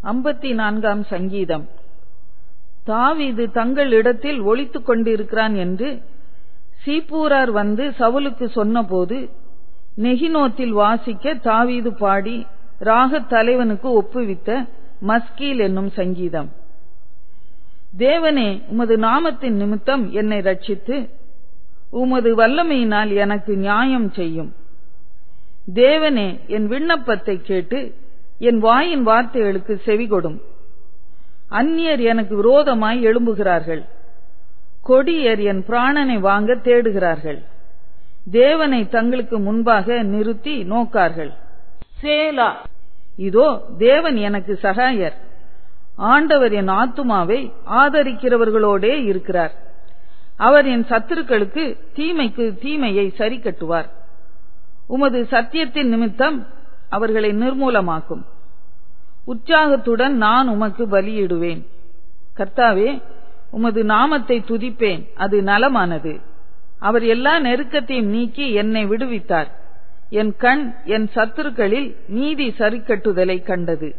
54 சங்கீதம். தாவீது தங்கள் இடத்தில் ஒளித்துக் கொண்டிருக்கிறான் என்று சீப்பூரார் வந்து சவுலுக்கு சொன்னபோது நெகினோத்தில் வாசிக்க தாவீது பாடி ராகத் தலைவனுக்கு ஒப்புவித்த மஸ்கீல் என்னும் சங்கீதம். தேவனே, உமது நாமத்தின் நிமித்தம் என்னை ரட்சித்து உமது வல்லமையினால் எனக்கு நியாயம் செய்யும். தேவனே, என் விண்ணப்பத்தை கேட்டு என் வாயின் வார்த்தைகளுக்கு செவிகொடும். அந்நியர் எனக்கு விரோதமாய் எழும்புகிறார்கள். கொடியர் என் பிராணனை வாங்க தேடுகிறார்கள். தேவனை தங்களுக்கு முன்பாக நிறுத்தி நோக்கார்கள். சேலா. இதோ, தேவன் எனக்கு சகாயர். ஆண்டவர் என் ஆத்துமாவை ஆதரிக்கிறவர்களோடே இருக்கிறார். அவர் என் சத்துருக்களுக்கு தீமைக்கு தீமையை சரி கட்டுவார். உமது சத்தியத்தின் நிமித்தம் அவர்களை நிர்மூலமாக்கும். உற்சாகத்துடன் நான் உமக்கு பலியிடுவேன். கர்த்தாவே, உமது நாமத்தை துதிப்பேன், அது நலமானது. அவர் எல்லா நெருக்கத்தையும் நீக்கி என்னை விடுவித்தார். என் கண் என் சத்துருக்களில் நீதி சரிக்கட்டுதலை கண்டது.